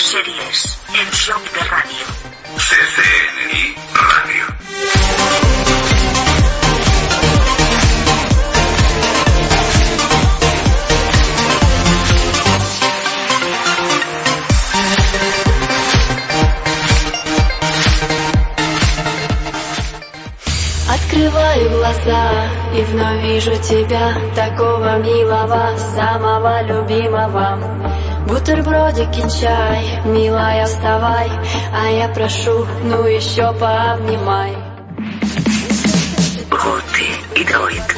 Series en Shock de Radio. CCNI Radio. Открываю глаза и вновь вижу тебя, такого милого, самого любимого. Бутербродик и чай, милая, вставай, а я прошу, ну еще пообнимай. Guti y Droid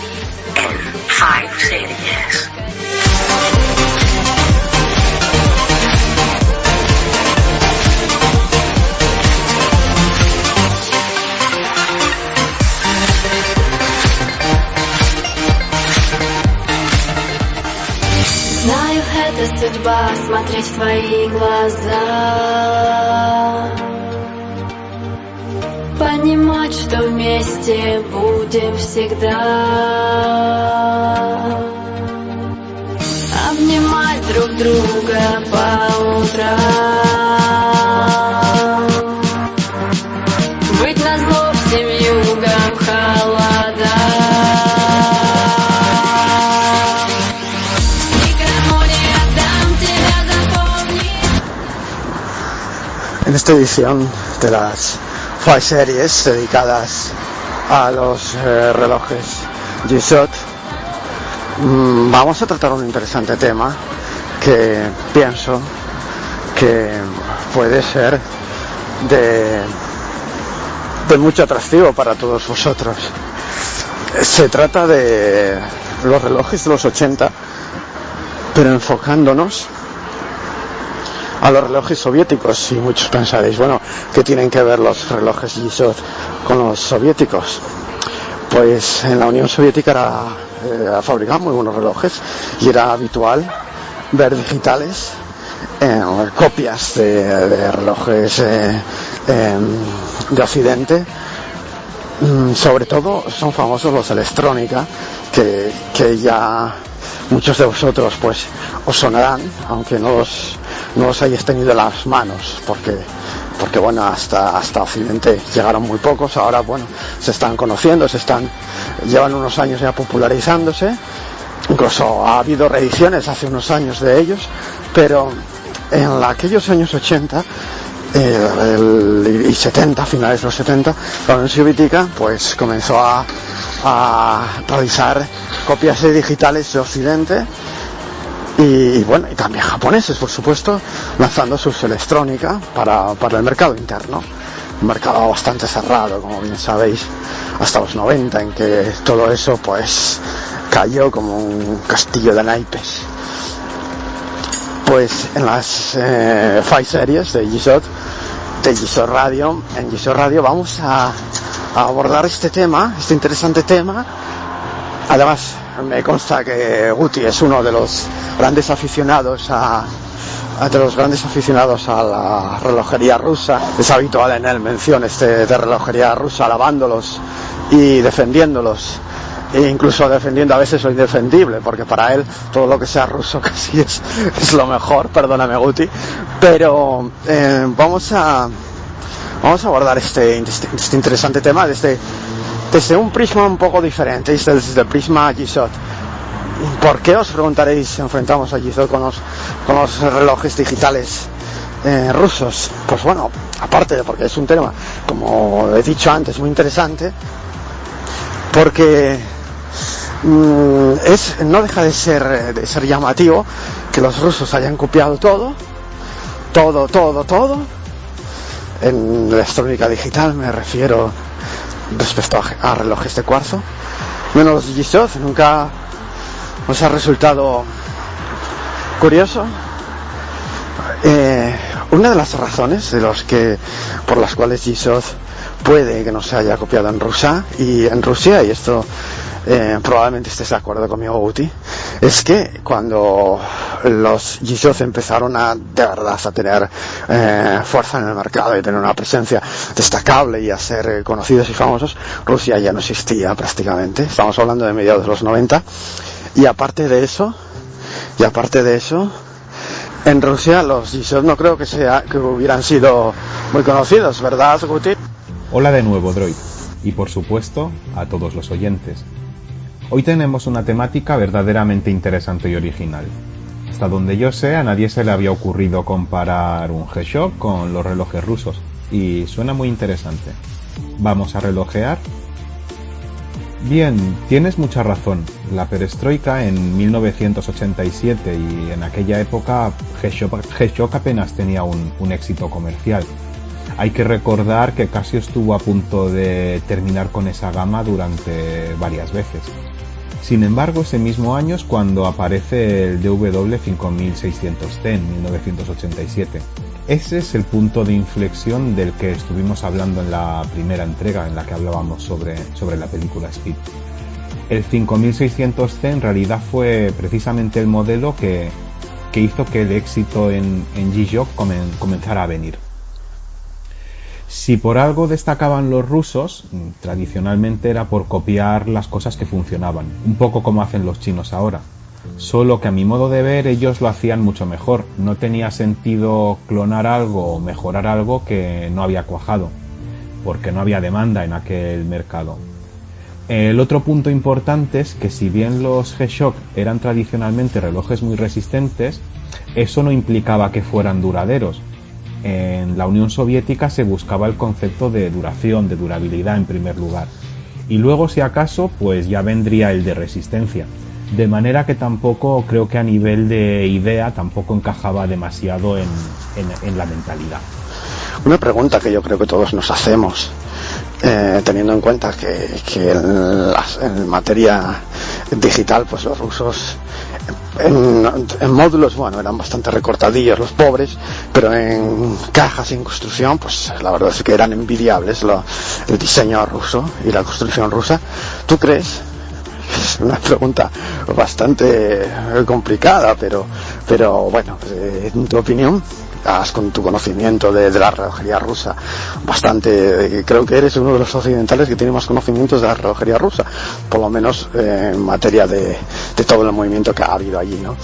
en 5 Series. Знаю, это судьба, смотреть в твои глаза, понимать, что вместе будем всегда, обнимать друг друга по утрам, быть назло всем югам холода. En esta edición de las 5 Series dedicadas a los relojes G-Shock, vamos a tratar un interesante tema que pienso que puede ser de mucho atractivo para todos vosotros. Se trata de los relojes de los 80, pero enfocándonos a los relojes soviéticos, y muchos pensaréis, bueno, ¿qué tienen que ver los relojes G-Shock con los soviéticos? Pues en la Unión Soviética fabricaban muy buenos relojes y era habitual ver digitales, copias de relojes de Occidente. Sobre todo son famosos los Electrónica, que ya muchos de vosotros pues os sonarán, aunque no los hayáis tenido en las manos, porque bueno, hasta Occidente llegaron muy pocos. Ahora bueno, se están conociendo, llevan unos años ya popularizándose, incluso ha habido reediciones hace unos años de ellos, pero en aquellos años 80 y 70, finales de los 70, la Unión Soviética pues comenzó a realizar copias digitales de Occidente, y bueno, y también japoneses, por supuesto, lanzando sus Electrónica para el mercado interno, un mercado bastante cerrado, como bien sabéis, hasta los 90, en que todo eso pues cayó como un castillo de naipes. Pues en las 5 Series de G-Shock Radio, en G-Shock Radio vamos a abordar este interesante tema. Además, me consta que Guti es uno de los grandes aficionados a la relojería rusa. Es habitual en él menciones de relojería rusa, alabándolos y defendiéndolos, e incluso defendiendo a veces lo indefendible, porque para él todo lo que sea ruso casi es lo mejor. Perdóname, Guti, pero vamos a abordar este interesante tema desde un prisma un poco diferente, desde el prisma G-Shock. ¿Por qué, os preguntaréis, enfrentamos a G-Shock con los relojes digitales rusos? Pues bueno, aparte de porque es un tema, como he dicho antes, muy interesante, porque no deja de ser llamativo que los rusos hayan copiado todo en electrónica digital, me refiero respecto a relojes de cuarzo, menos los G-Shock. ¿Nunca os ha resultado curioso? Una de las razones por las cuales G-Shock puede que no se haya copiado en Rusia, y esto probablemente estés de acuerdo conmigo, Guti, es que cuando los G-Shock empezaron de verdad a tener fuerza en el mercado y tener una presencia destacable y a ser conocidos y famosos, Rusia ya no existía prácticamente. Estamos hablando de mediados de los 90, y aparte de eso En Rusia los G-Shock no creo que hubieran sido muy conocidos, ¿verdad, Guti? Hola de nuevo, Droid, y por supuesto a todos los oyentes. Hoy tenemos una temática verdaderamente interesante y original. Hasta donde yo sé, a nadie se le había ocurrido comparar un G-Shock con los relojes rusos, y suena muy interesante. ¿Vamos a relojear? Bien, tienes mucha razón. La perestroika en 1987 y en aquella época G-Shock apenas tenía un éxito comercial. Hay que recordar que Casio estuvo a punto de terminar con esa gama durante varias veces. Sin embargo, ese mismo año es cuando aparece el DW5600T en 1987. Ese es el punto de inflexión del que estuvimos hablando en la primera entrega, en la que hablábamos sobre la película Speed. El 5600T en realidad fue precisamente el modelo que hizo que el éxito en G-Shock comenzara a venir. Si por algo destacaban los rusos, tradicionalmente era por copiar las cosas que funcionaban, un poco como hacen los chinos ahora. Solo que a mi modo de ver ellos lo hacían mucho mejor. No tenía sentido clonar algo o mejorar algo que no había cuajado, porque no había demanda en aquel mercado. El otro punto importante es que si bien los G-Shock eran tradicionalmente relojes muy resistentes, eso no implicaba que fueran duraderos. En la Unión Soviética se buscaba el concepto de duración, de durabilidad en primer lugar, y luego si acaso pues ya vendría el de resistencia, de manera que tampoco creo que a nivel de idea tampoco encajaba demasiado en la mentalidad. Una pregunta que yo creo que todos nos hacemos, teniendo en cuenta que en materia digital pues los rusos en módulos, bueno, eran bastante recortadillos los pobres, pero en cajas y en construcción, pues la verdad es que eran envidiables el diseño ruso y la construcción rusa. ¿Tú crees? Es una pregunta bastante complicada, pero bueno, en tu opinión, con tu conocimiento de la relojería rusa, creo que eres uno de los occidentales que tiene más conocimientos de la relojería rusa, por lo menos en materia de todo el movimiento que ha habido allí, ¿no?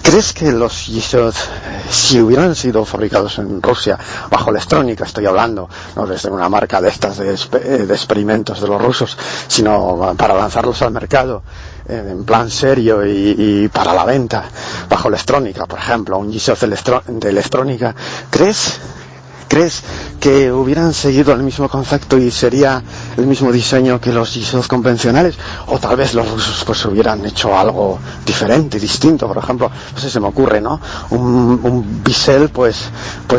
¿Crees que los G-Shock, si hubieran sido fabricados en Rusia, bajo Electrónica, estoy hablando, no desde una marca de estas de experimentos de los rusos, sino para lanzarlos al mercado en plan serio y para la venta, bajo Electrónica, por ejemplo, un G-Shock de Electrónica, ¿crees que hubieran seguido el mismo concepto y sería el mismo diseño que los G-Shock convencionales? O tal vez los rusos pues hubieran hecho algo diferente, distinto, por ejemplo, no sé, se me ocurre, ¿no? Un bisel pues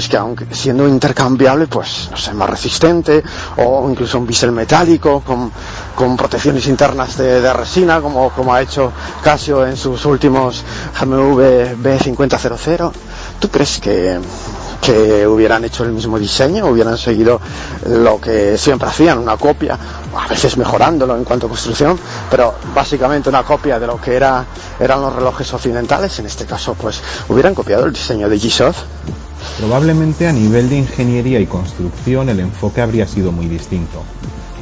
que aunque siendo intercambiable, pues no sé, más resistente, o incluso un bisel metálico con protecciones internas de resina, como ha hecho Casio en sus últimos GMV B5000. ¿Tú crees que hubieran hecho el mismo diseño, hubieran seguido lo que siempre hacían, una copia, a veces mejorándolo en cuanto a construcción, pero básicamente una copia de lo que eran los relojes occidentales? En este caso, pues, hubieran copiado el diseño de G-Shock. Probablemente a nivel de ingeniería y construcción el enfoque habría sido muy distinto.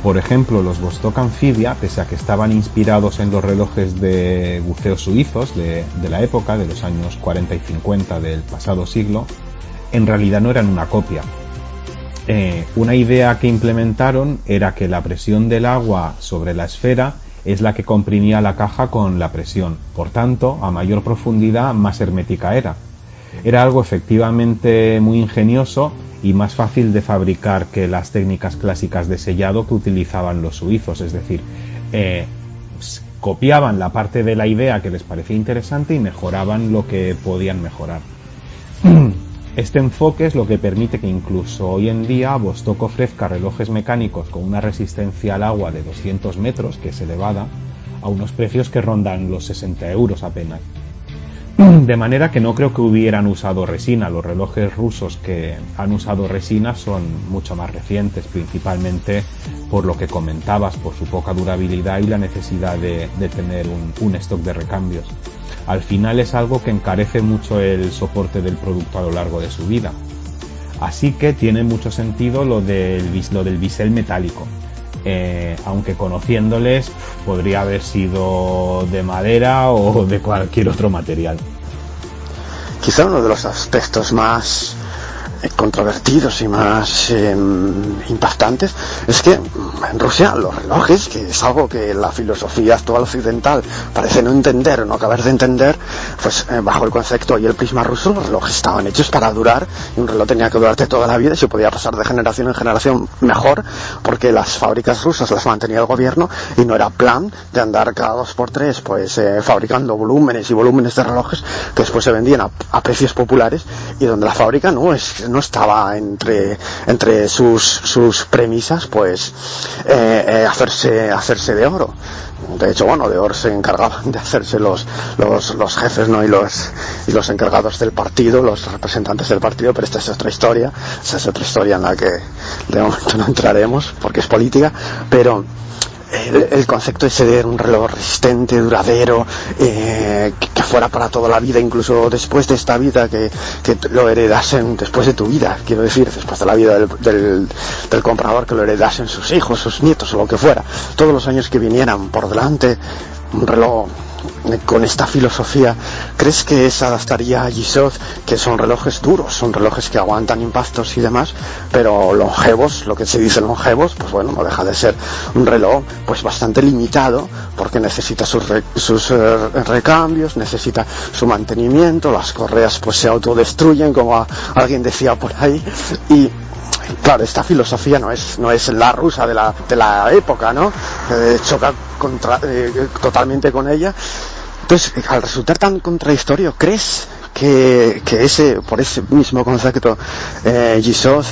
Por ejemplo, los Vostok Amphibia, pese a que estaban inspirados en los relojes de buceo suizos de la época, de los años 40 y 50 del pasado siglo, en realidad no eran una copia. Una idea que implementaron era que la presión del agua sobre la esfera es la que comprimía la caja con la presión. Por tanto, a mayor profundidad, más hermética era. Era algo efectivamente muy ingenioso y más fácil de fabricar que las técnicas clásicas de sellado que utilizaban los suizos. Es decir, copiaban la parte de la idea que les parecía interesante y mejoraban lo que podían mejorar. Este enfoque es lo que permite que incluso hoy en día Vostok ofrezca relojes mecánicos con una resistencia al agua de 200 metros, que es elevada, a unos precios que rondan los 60 euros apenas. De manera que no creo que hubieran usado resina. Los relojes rusos que han usado resina son mucho más recientes, principalmente por lo que comentabas, por su poca durabilidad y la necesidad de tener un stock de recambios. Al final es algo que encarece mucho el soporte del producto a lo largo de su vida. Así que tiene mucho sentido lo del bisel metálico. aunque conociéndoles podría haber sido de madera o de cualquier otro material. Quizá uno de los aspectos más controvertidos y más impactantes es que en Rusia los relojes, que es algo que la filosofía actual occidental parece no entender o no acabar de entender, pues bajo el concepto y el prisma ruso los relojes estaban hechos para durar, y un reloj tenía que durarte toda la vida y se podía pasar de generación en generación mejor, porque las fábricas rusas las mantenía el gobierno y no era plan de andar cada 2x3 pues fabricando volúmenes y volúmenes de relojes que después se vendían a precios populares, y donde la fábrica no estaba entre sus premisas pues hacerse de oro. De hecho, bueno, de oro se encargaban de hacerse los jefes, ¿no? y los encargados del partido, los representantes del partido, pero esta es otra historia en la que de momento no entraremos porque es política, pero el concepto ese de un reloj resistente, duradero, que fuera para toda la vida, incluso después de esta vida, que lo heredasen después de tu vida, quiero decir, después de la vida del comprador, que lo heredasen sus hijos, sus nietos o lo que fuera, todos los años que vinieran por delante, un reloj con esta filosofía. ¿Crees que se adaptaría a Yisov, que son relojes duros, son relojes que aguantan impactos y demás, pero longevos, lo que se dice longevos, pues bueno, no deja de ser un reloj pues bastante limitado, porque necesita sus recambios, necesita su mantenimiento, las correas pues se autodestruyen, como alguien decía por ahí, y claro, esta filosofía no es la rusa de la época, ¿no? Choca totalmente con ella. Entonces, al resultar tan contradictorio, ¿crees que por ese mismo concepto Yisov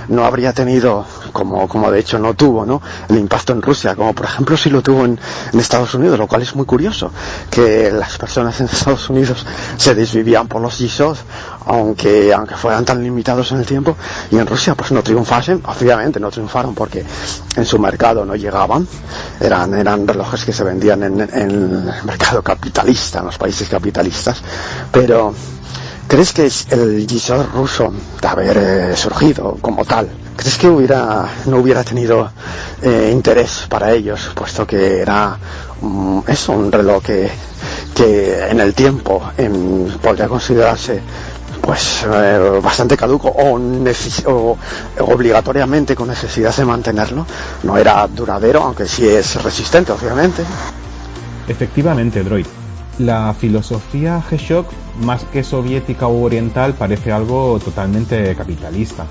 no habría tenido, como de hecho no tuvo, ¿no?, el impacto en Rusia, como por ejemplo sí lo tuvo en Estados Unidos, lo cual es muy curioso, que las personas en Estados Unidos se desvivían por los Yisov, aunque fueran tan limitados en el tiempo, y en Rusia pues no triunfasen? Obviamente no triunfaron porque en su mercado no llegaban, eran relojes que se vendían en el mercado capitalista, en los países capitalistas, pero ¿crees que el Yisov ruso, de haber surgido como tal, crees que no hubiera tenido interés para ellos, puesto que era un reloj que en el tiempo podría considerarse pues bastante caduco o obligatoriamente con necesidad de mantenerlo? No era duradero, aunque sí es resistente, obviamente. Efectivamente, Droid. La filosofía G-Shock, más que soviética u oriental, parece algo totalmente capitalista.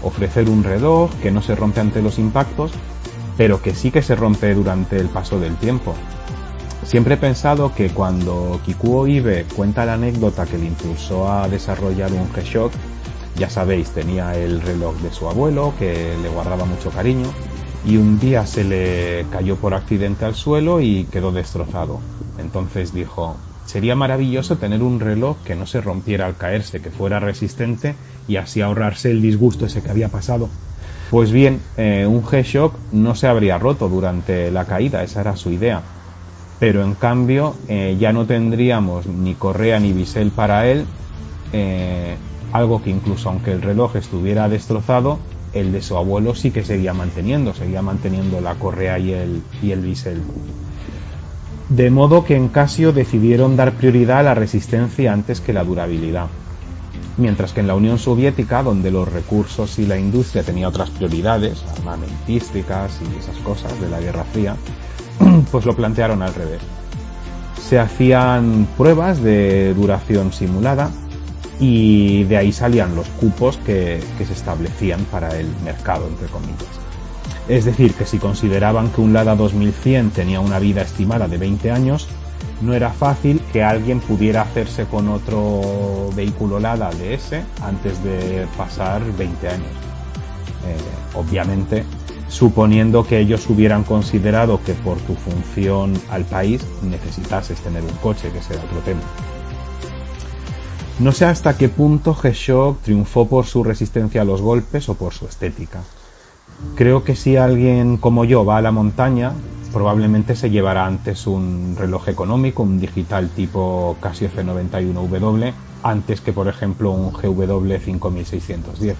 Ofrecer un reloj que no se rompe ante los impactos, pero que sí que se rompe durante el paso del tiempo. Siempre he pensado que cuando Kikuo Ibe cuenta la anécdota que le impulsó a desarrollar un G-Shock, ya sabéis, tenía el reloj de su abuelo, que le guardaba mucho cariño, y un día se le cayó por accidente al suelo y quedó destrozado. Entonces dijo, sería maravilloso tener un reloj que no se rompiera al caerse, que fuera resistente y así ahorrarse el disgusto ese que había pasado. Pues bien, un G-Shock no se habría roto durante la caída, esa era su idea. Pero en cambio ya no tendríamos ni correa ni bisel para él, algo que incluso aunque el reloj estuviera destrozado, el de su abuelo sí que seguía manteniendo la correa y el bisel. De modo que en Casio decidieron dar prioridad a la resistencia antes que la durabilidad. Mientras que en la Unión Soviética, donde los recursos y la industria tenía otras prioridades, armamentísticas y esas cosas de la Guerra Fría, pues lo plantearon al revés. Se hacían pruebas de duración simulada y de ahí salían los cupos que se establecían para el mercado, entre comillas. Es decir, que si consideraban que un Lada 2100 tenía una vida estimada de 20 años, no era fácil que alguien pudiera hacerse con otro vehículo Lada de ese antes de pasar 20 años. Obviamente, suponiendo que ellos hubieran considerado que por tu función al país necesitases tener un coche, que será otro tema. No sé hasta qué punto G-Shock triunfó por su resistencia a los golpes o por su estética. Creo que si alguien como yo va a la montaña, probablemente se llevará antes un reloj económico, un digital tipo Casio C91W, antes que por ejemplo un GW 5610.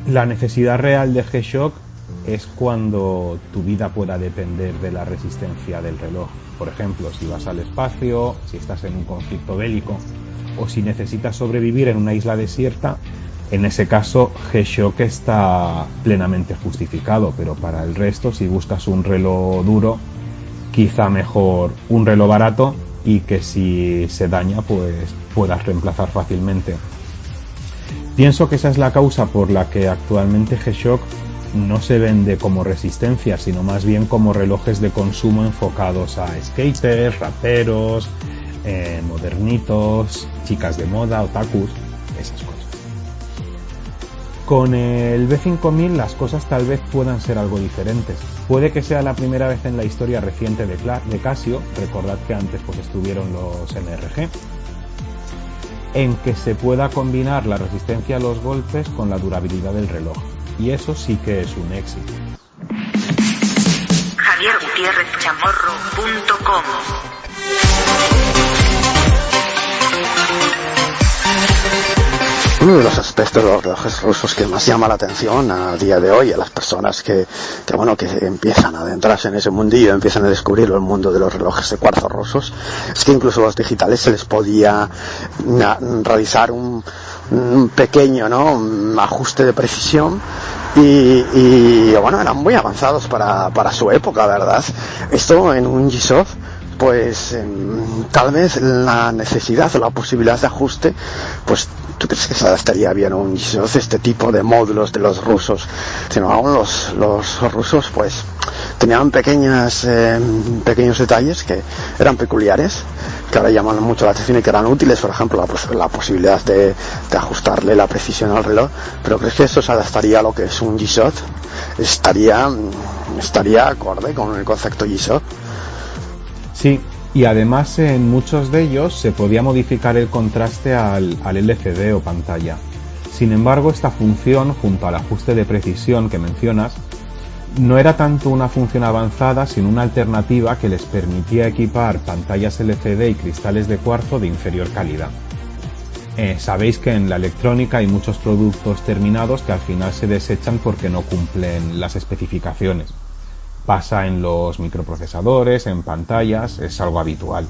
La necesidad real de G-Shock es cuando tu vida pueda depender de la resistencia del reloj. Por ejemplo, si vas al espacio, si estás en un conflicto bélico o si necesitas sobrevivir en una isla desierta. En ese caso, G-Shock está plenamente justificado, pero para el resto, si buscas un reloj duro, quizá mejor un reloj barato y que si se daña, pues puedas reemplazar fácilmente. Pienso que esa es la causa por la que actualmente G-Shock no se vende como resistencia, sino más bien como relojes de consumo enfocados a skaters, raperos, modernitos, chicas de moda, otakus, esas cosas. Con el B5000 las cosas tal vez puedan ser algo diferentes. Puede que sea la primera vez en la historia reciente de Casio, recordad que antes pues estuvieron los MRG, en que se pueda combinar la resistencia a los golpes con la durabilidad del reloj. Y eso sí que es un éxito. JavierGutiérrezChamorro.com. Uno de los aspectos de los relojes rusos que más llama la atención a día de hoy a las personas que empiezan a adentrarse en ese mundillo, empiezan a descubrir el mundo de los relojes de cuarzo rusos, es que incluso los digitales se les podía realizar un pequeño ajuste de precisión y eran muy avanzados para su época, ¿verdad? Esto en un G-Shock, pues tal vez la necesidad o la posibilidad de ajuste, pues ¿tú crees que se adaptaría bien a un G-Shock este tipo de módulos de los rusos? Sino aún los rusos pues tenían pequeños detalles que eran peculiares, que ahora llaman mucho la atención y que eran útiles, por ejemplo la posibilidad de ajustarle la precisión al reloj. Pero ¿crees que eso se adaptaría a lo que es un G-Shock? ¿Estaría acorde con el concepto G-Shock? Sí, y además en muchos de ellos se podía modificar el contraste al LCD o pantalla. Sin embargo, esta función, junto al ajuste de precisión que mencionas, no era tanto una función avanzada, sino una alternativa que les permitía equipar pantallas LCD y cristales de cuarzo de inferior calidad. Sabéis que en la electrónica hay muchos productos terminados que al final se desechan porque no cumplen las especificaciones. Pasa en los microprocesadores, en pantallas, es algo habitual.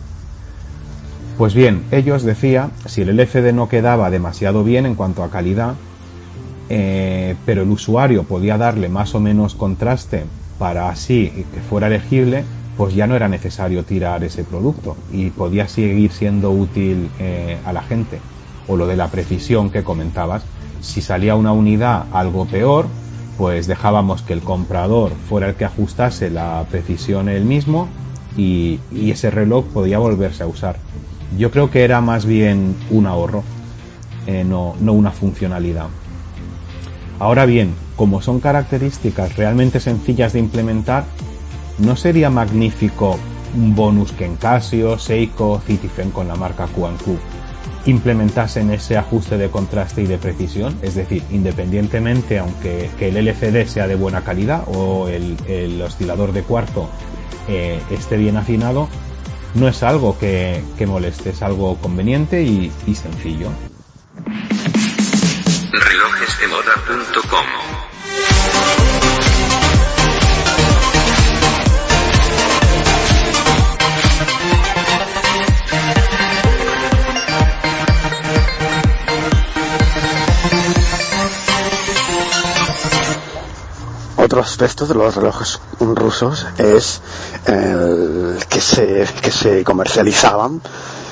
Pues bien, ellos decía, si el LCD no quedaba demasiado bien en cuanto a calidad, pero el usuario podía darle más o menos contraste para así que fuera elegible, pues ya no era necesario tirar ese producto y podía seguir siendo útil a la gente. O lo de la precisión que comentabas, si salía una unidad algo peor, pues dejábamos que el comprador fuera el que ajustase la precisión él mismo y ese reloj podía volverse a usar. Yo creo que era más bien un ahorro, no una funcionalidad. Ahora bien, como son características realmente sencillas de implementar, ¿no sería magnífico un bonus que en Casio, Seiko, Citizen con la marca Q&Q implementasen ese ajuste de contraste y de precisión? Es decir, independientemente aunque que el LCD sea de buena calidad o el oscilador de cuarzo esté bien afinado, no es algo que moleste, es algo conveniente y sencillo. Relojesdemoda.com. Otro aspecto de los relojes rusos es que se comercializaban.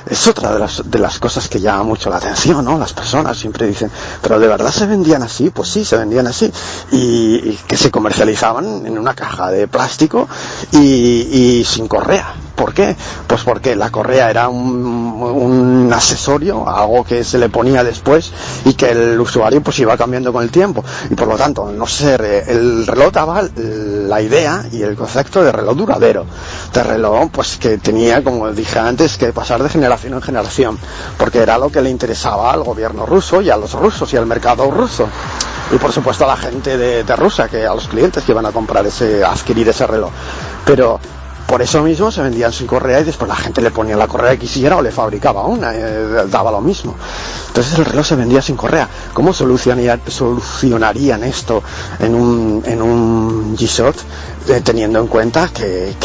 Es otra de las cosas que llama mucho la atención, ¿no? Las personas siempre dicen, ¿pero de verdad se vendían así? Pues sí, se vendían así. Y que se comercializaban en una caja de plástico y sin correa. ¿Por qué? Pues porque la correa era un accesorio, algo que se le ponía después y que el usuario pues iba cambiando con el tiempo. Y por lo tanto, el reloj daba la idea y el concepto de reloj duradero. De reloj pues que tenía, como dije antes, que pasar de generación en generación. Porque era lo que le interesaba al gobierno ruso y a los rusos y al mercado ruso. Y por supuesto a la gente de Rusia, que a los clientes que iban a adquirir ese reloj. Pero por eso mismo se vendían sin correa y después la gente le ponía la correa que quisiera o le fabricaba una, daba lo mismo. Entonces el reloj se vendía sin correa. ¿Cómo solucionarían esto en un G-Shock, teniendo en cuenta que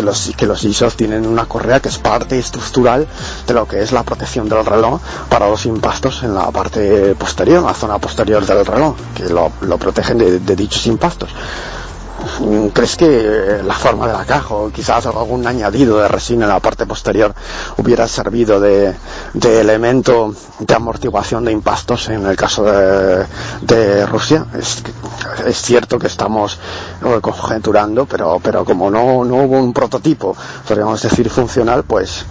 los G-Shock tienen una correa que es parte estructural de lo que es la protección del reloj para los impactos en la parte posterior, en la zona posterior del reloj, que lo protegen de dichos impactos? ¿Crees que la forma de la caja o quizás algún añadido de resina en la parte posterior hubiera servido de elemento de amortiguación de impactos en el caso de Rusia? Es cierto que estamos conjeturando, pero como no hubo un prototipo, podríamos decir, funcional, pues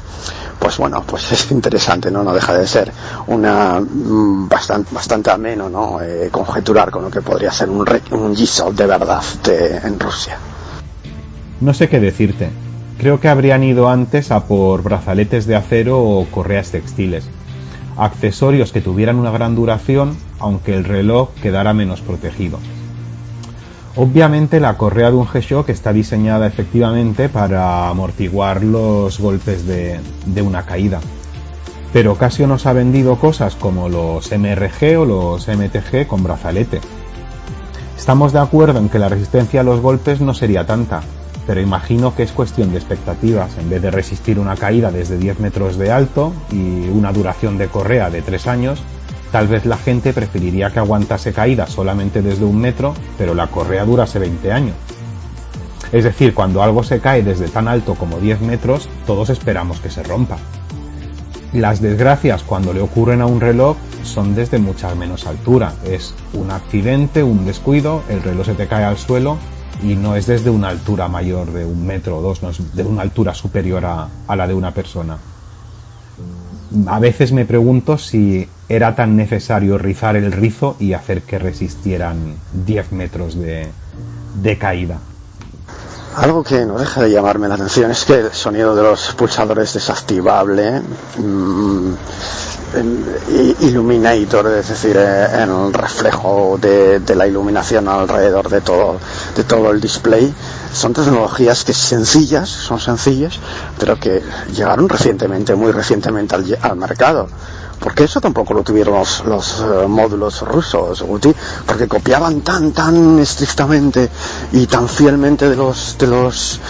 es interesante, ¿no? No deja de ser una bastante ameno, ¿no? Conjeturar con lo que podría ser un G-Shock de verdad en Rusia. No sé qué decirte. Creo que habrían ido antes a por brazaletes de acero o correas textiles. Accesorios que tuvieran una gran duración, aunque el reloj quedara menos protegido. Obviamente la correa de un G-Shock está diseñada efectivamente para amortiguar los golpes de una caída. Pero Casio nos ha vendido cosas como los MRG o los MTG con brazalete. Estamos de acuerdo en que la resistencia a los golpes no sería tanta, pero imagino que es cuestión de expectativas. En vez de resistir una caída desde 10 metros de alto y una duración de correa de 3 años, tal vez la gente preferiría que aguantase caídas solamente desde 1 metro, pero la correa durase 20 años. Es decir, cuando algo se cae desde tan alto como 10 metros, todos esperamos que se rompa. Las desgracias cuando le ocurren a un reloj son desde mucha menos altura. Es un accidente, un descuido, el reloj se te cae al suelo y no es desde una altura mayor de 1 metro o 2, no es de una altura superior a la de una persona. A veces me pregunto si era tan necesario rizar el rizo y hacer que resistieran 10 metros de caída. Algo que no deja de llamarme la atención es que el sonido de los pulsadores desactivable, Illuminator, es decir, el reflejo de la iluminación alrededor de todo el display, son tecnologías que son sencillas, pero que llegaron muy recientemente al mercado. Porque eso tampoco lo tuvieron los módulos rusos, Guti, porque copiaban tan estrictamente y tan fielmente de los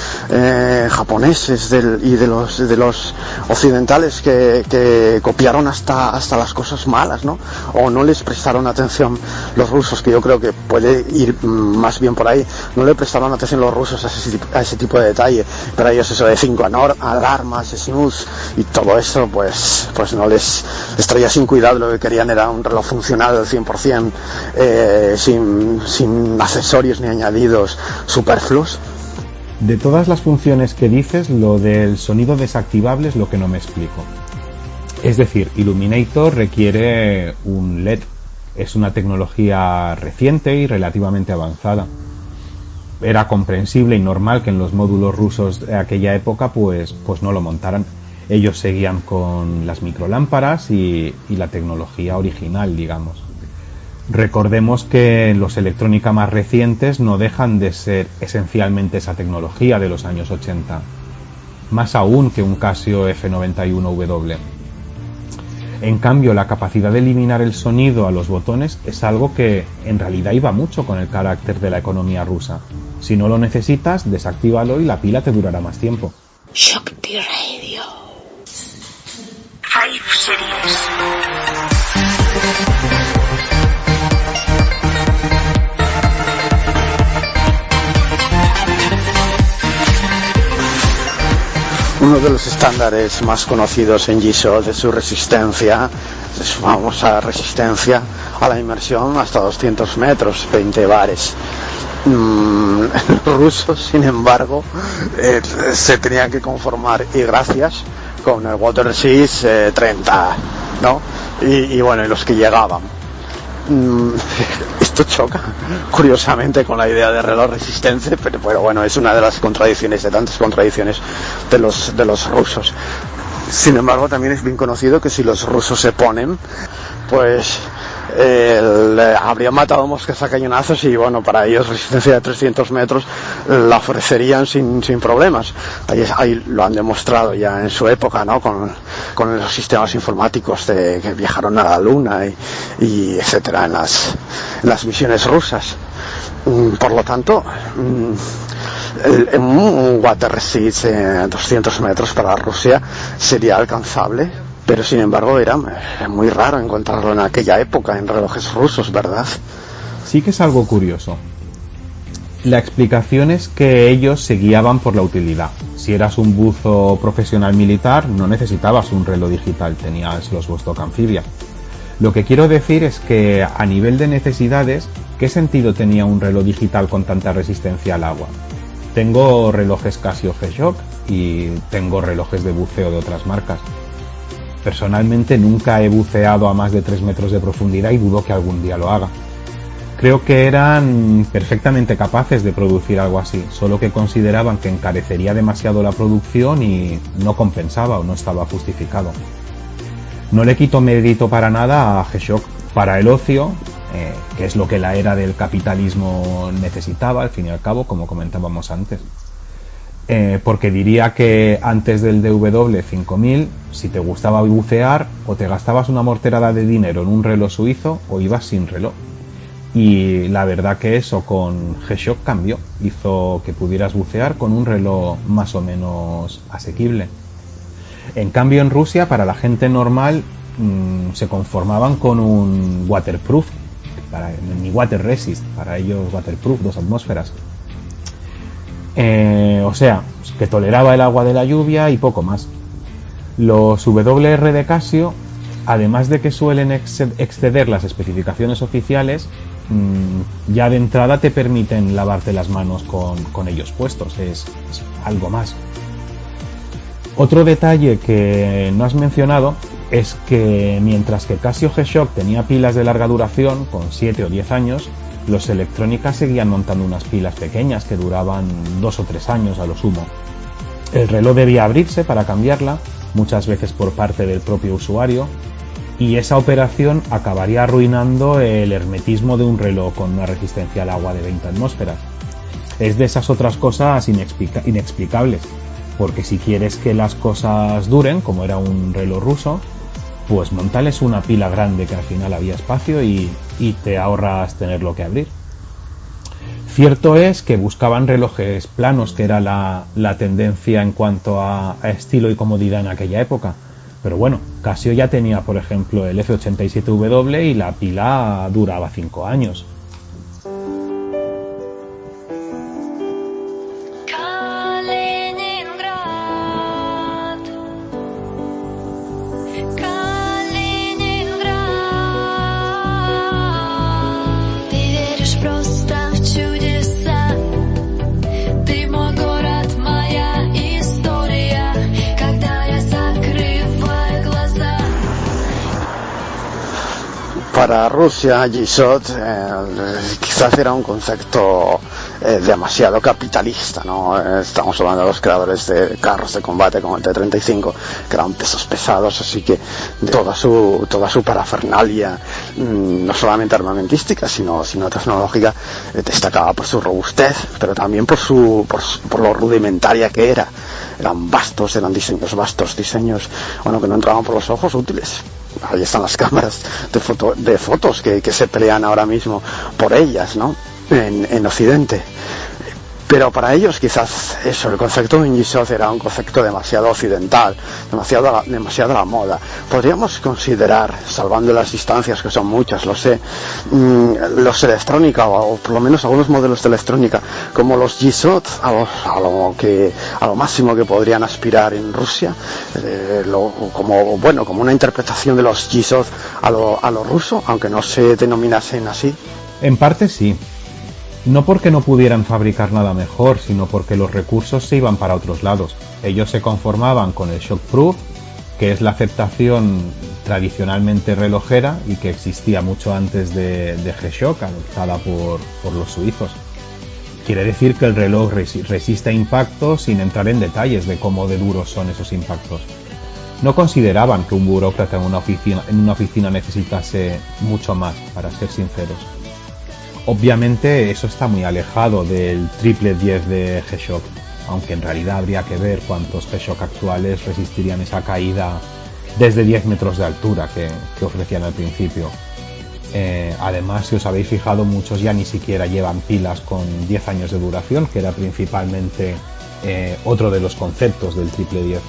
japoneses y de los occidentales que copiaron hasta las cosas malas, ¿no? O no les prestaron atención los rusos, que yo creo que puede ir más bien por ahí. No le prestaron atención los rusos a ese tipo de detalle, pero a ellos eso de 5 alarmas, snooze y todo eso, pues no les traía sin cuidado. Lo que querían era un reloj funcional al 100%, sin accesorios ni añadidos superfluos. De todas las funciones que dices, lo del sonido desactivable es lo que no me explico. Es decir, Illuminator requiere un LED. Es una tecnología reciente y relativamente avanzada. Era comprensible y normal que en los módulos rusos de aquella época pues no lo montaran. Ellos seguían con las microlámparas y la tecnología original, digamos. Recordemos que los electrónica más recientes no dejan de ser esencialmente esa tecnología de los años 80, más aún que un Casio F91W. En cambio, la capacidad de eliminar el sonido a los botones es algo que en realidad iba mucho con el carácter de la economía rusa. Si no lo necesitas, desactívalo y la pila te durará más tiempo. Shock the Radio. 5 Series. Uno de los estándares más conocidos en G-Shock es su resistencia, es famosa resistencia a la inmersión hasta 200 metros, 20 bares. Los rusos, sin embargo, se tenían que conformar, y gracias, con el Water Resist 30, ¿no? Y bueno, y los que llegaban. Esto choca curiosamente con la idea de reloj resistente, pero bueno, es una de las contradicciones, de tantas contradicciones de los rusos. Sin embargo, también es bien conocido que si los rusos se ponen, pues habrían matado moscas a cañonazos y bueno, para ellos resistencia de 300 metros la ofrecerían sin problemas. Ahí lo han demostrado ya en su época, ¿no? Con los sistemas informáticos que viajaron a la Luna y etcétera en las misiones rusas. Por lo tanto, un water resist de 200 metros para Rusia sería alcanzable, pero sin embargo era muy raro encontrarlo en aquella época en relojes rusos, ¿verdad? Sí que es algo curioso. La explicación es que ellos se guiaban por la utilidad. Si eras un buzo profesional militar, no necesitabas un reloj digital, tenías los Vostok Amphibia. Lo que quiero decir es que a nivel de necesidades, ¿qué sentido tenía un reloj digital con tanta resistencia al agua? Tengo relojes Casio G-Shock y tengo relojes de buceo de otras marcas. Personalmente nunca he buceado a más de 3 metros de profundidad y dudo que algún día lo haga. Creo que eran perfectamente capaces de producir algo así, solo que consideraban que encarecería demasiado la producción y no compensaba o no estaba justificado. No le quito mérito para nada a G-Shock. Para el ocio, que es lo que la era del capitalismo necesitaba, al fin y al cabo, como comentábamos antes. Porque diría que antes del DW5000, si te gustaba bucear, o te gastabas una morterada de dinero en un reloj suizo, o ibas sin reloj. Y la verdad que eso con G-Shock cambió, hizo que pudieras bucear con un reloj más o menos asequible. En cambio en Rusia, para la gente normal, se conformaban con un waterproof, ni water resist, para ellos waterproof, 2 atmósferas. O sea, que toleraba el agua de la lluvia y poco más. Los WR de Casio, además de que suelen exceder las especificaciones oficiales, ya de entrada te permiten lavarte las manos con ellos puestos, es algo más. Otro detalle que no has mencionado es que mientras que Casio G-Shock tenía pilas de larga duración, con 7 o 10 años, los Electrónica seguían montando unas pilas pequeñas que duraban 2 o 3 años a lo sumo. El reloj debía abrirse para cambiarla, muchas veces por parte del propio usuario, y esa operación acabaría arruinando el hermetismo de un reloj con una resistencia al agua de 20 atmósferas. Es de esas otras cosas inexplicables, porque si quieres que las cosas duren, como era un reloj ruso, pues montales una pila grande que al final había espacio y te ahorras tenerlo que abrir. Cierto es que buscaban relojes planos, que era la tendencia en cuanto a estilo y comodidad en aquella época. Pero bueno, Casio ya tenía, por ejemplo, el F87W y la pila duraba 5 años. Para Rusia, G-Shock quizás era un concepto demasiado capitalista, ¿no? Estamos hablando de los creadores de carros de combate como el T-35, que eran pesos pesados, así que toda su parafernalia, no solamente armamentística, sino tecnológica, destacaba por su robustez, pero también por lo rudimentaria que era. Eran vastos, eran diseños vastos, diseños, bueno, que no entraban por los ojos, útiles. Ahí están las cámaras de fotos que se pelean ahora mismo por ellas, ¿no? En Occidente. Pero para ellos quizás eso, el concepto de G-Shock era un concepto demasiado occidental, demasiado a la moda. Podríamos considerar, salvando las distancias que son muchas, lo sé, los electrónica, o por lo menos algunos modelos de electrónica, como los G-Shock, a lo máximo que podrían aspirar en Rusia, como una interpretación de los G-Shock a lo ruso, aunque no se denominasen así. En parte sí. No porque no pudieran fabricar nada mejor, sino porque los recursos se iban para otros lados. Ellos se conformaban con el Shockproof, que es la aceptación tradicionalmente relojera y que existía mucho antes de G-Shock, adoptada por los suizos. Quiere decir que el reloj resiste impactos sin entrar en detalles de cómo de duros son esos impactos. No consideraban que un burócrata en una oficina necesitase mucho más, para ser sinceros. Obviamente eso está muy alejado del triple 10 de G-Shock, aunque en realidad habría que ver cuántos G-Shock actuales resistirían esa caída desde 10 metros de altura que ofrecían al principio. Además, si os habéis fijado, muchos ya ni siquiera llevan pilas con 10 años de duración, que era principalmente otro de los conceptos del triple 10.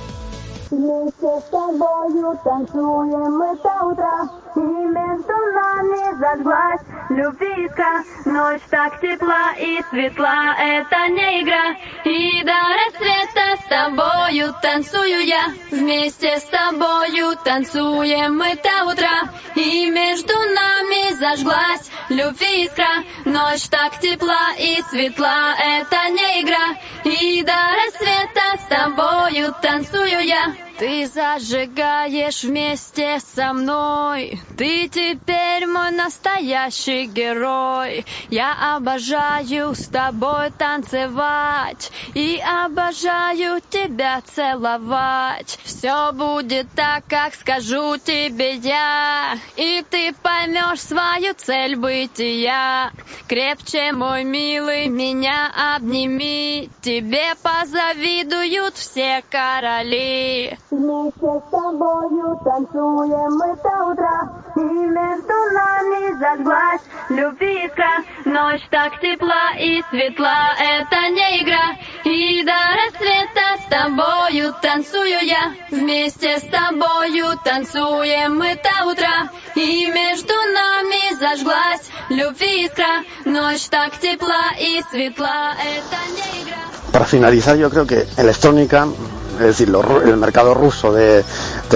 Вместе с тобою танцуем мы до утра, и между нами зажглась любви-искра. Ночь так тепла и светла, это не игра. И до рассвета с тобою танцую я, вместе с тобою танцуем мы до утра, и между нами зажглась любви-искра. Ночь так тепла и светла, это не игра. И до рассвета с тобою танцую я. Ты зажигаешь вместе со мной, ты теперь мой настоящий герой. Я обожаю с тобой танцевать и обожаю тебя целовать. Все будет так, как скажу тебе я, и ты поймешь свою цель бытия. Крепче, мой милый, меня обними, тебе позавидуют все короли. Вместе с тобою танцуем мы до утра, и между нами зажглась любви-искра. Ночь так тепла и светла, это не игра. И до рассвета с тобою танцую я, вместе с тобою танцуем мы до утра, и между нами зажглась любви-искра. Ночь так тепла и светла, это не игра. Para finalizar, yo creo que Electrónica, es decir, el mercado ruso de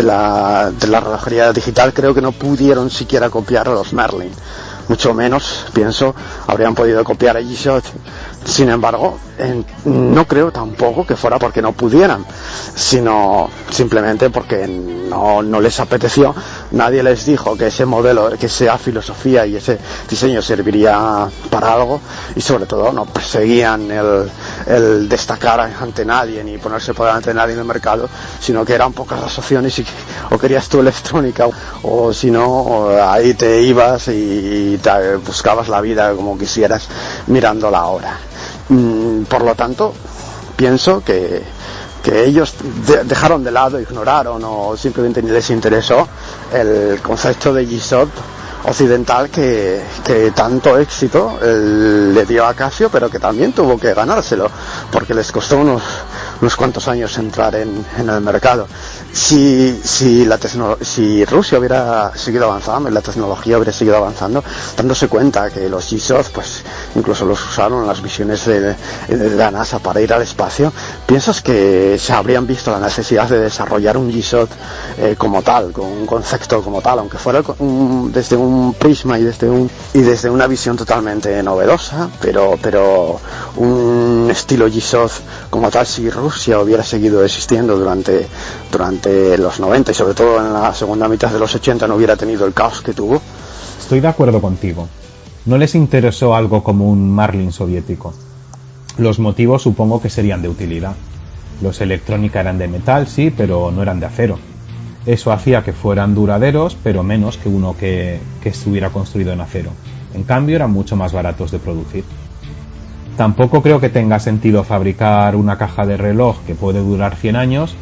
la relojería digital, creo que no pudieron siquiera copiar a los Merlin. Mucho menos, pienso, habrían podido copiar a G-Shock. Sin embargo, no creo tampoco que fuera porque no pudieran, sino simplemente porque no les apeteció. Nadie les dijo que ese modelo, que esa filosofía y ese diseño serviría para algo, y sobre todo no perseguían el destacar ante nadie ni ponerse por delante de nadie en el mercado, sino que eran pocas las opciones y o querías tu Electrónica o si no, ahí te ibas y te buscabas la vida como quisieras mirando la hora. Por lo tanto, pienso que ellos dejaron de lado, ignoraron o simplemente ni les interesó el concepto de G-Shock occidental que tanto éxito le dio a Casio, pero que también tuvo que ganárselo porque les costó unos cuantos años entrar en el mercado. Si Rusia hubiera seguido avanzando y la tecnología hubiera seguido avanzando, dándose cuenta que los G-Shock pues incluso los usaron en las misiones de la NASA para ir al espacio, ¿piensas que se habrían visto la necesidad de desarrollar un G-Shock como tal, con un concepto como tal, aunque fuera desde un prisma y desde una visión totalmente novedosa, pero un estilo G-Shock como tal, si Rusia hubiera seguido existiendo durante los 90 y sobre todo en la segunda mitad de los 80 no hubiera tenido el caos que tuvo? Estoy de acuerdo contigo. No les interesó algo como un Marlin soviético. Los motivos supongo que serían de utilidad. Los Electrónica eran de metal, sí, pero no eran de acero. Eso hacía que fueran duraderos, pero menos que uno que estuviera construido en acero. En cambio, eran mucho más baratos de producir. Tampoco creo que tenga sentido fabricar una caja de reloj que puede durar 100 años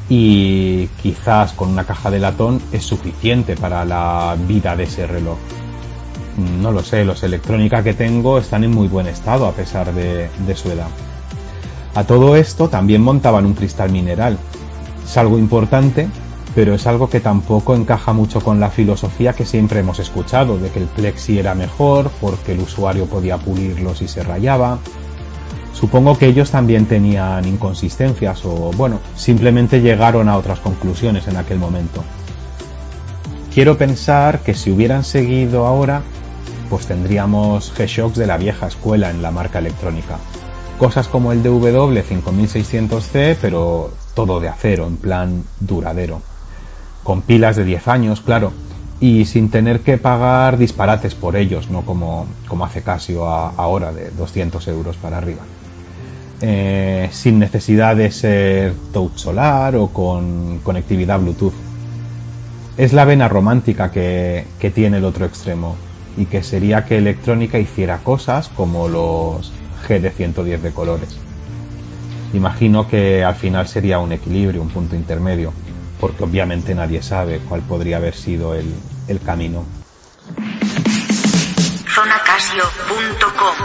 y quizás con una caja de latón es suficiente para la vida de ese reloj. No lo sé, los Electrónica que tengo están en muy buen estado a pesar de su edad. A todo esto también montaban un cristal mineral. Es algo importante, pero es algo que tampoco encaja mucho con la filosofía que siempre hemos escuchado, de que el plexi era mejor porque el usuario podía pulirlo si se rayaba. Supongo que ellos también tenían inconsistencias o, bueno, simplemente llegaron a otras conclusiones en aquel momento. Quiero pensar que si hubieran seguido ahora, pues tendríamos G-Shocks de la vieja escuela en la marca Electrónica. Cosas como el DW5600C, pero todo de acero, en plan duradero. Con pilas de 10 años, claro, y sin tener que pagar disparates por ellos, no como hace Casio ahora, de 200 euros para arriba. sin necesidad de ser touch solar o con conectividad Bluetooth. Es la vena romántica que tiene el otro extremo, y que sería que electrónica hiciera cosas como los GD110 de colores. Imagino que al final sería un equilibrio, un punto intermedio, porque obviamente nadie sabe cuál podría haber sido el camino. Zonacasio.com.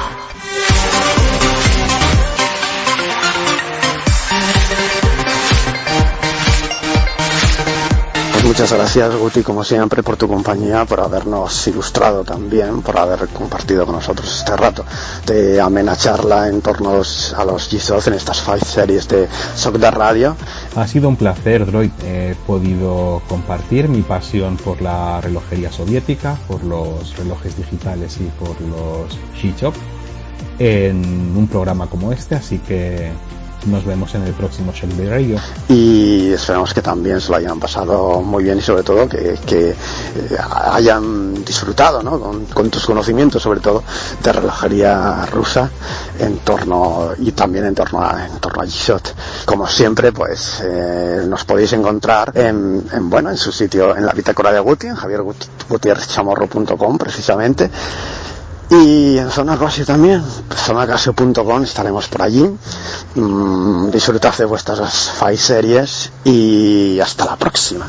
Pues muchas gracias, Guti, como siempre, por tu compañía, por habernos ilustrado también, por haber compartido con nosotros este rato de amena charla en torno a los G-Soft en estas 5 series de SOC de Radio. Ha sido un placer, Droid. He podido compartir mi pasión por la relojería soviética, por los relojes digitales y por los G-Shock en un programa como este, así que nos vemos en el próximo Shock de Radio. Y esperamos que también se lo hayan pasado muy bien y sobre todo que hayan disfrutado, ¿no? con tus conocimientos sobre todo de relojería rusa en torno a G-Shock. Como siempre, pues nos podéis encontrar en su sitio, en la bitácora de Guti, en javiergutierrezchamorro.com precisamente. Y en Zona Casio también, zonacasio.com, estaremos por allí. Disfrutad de vuestras 5 series y hasta la próxima.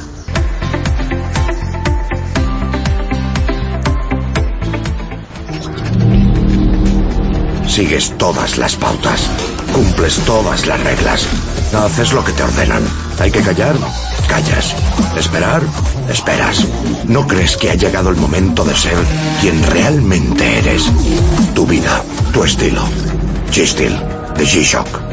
Sigues todas las pautas, cumples todas las reglas, haces lo que te ordenan. Hay que callar, callas. Esperar, esperas. ¿No crees que ha llegado el momento de ser quien realmente eres? Tu vida, tu estilo. G-Steel, de G-Shock.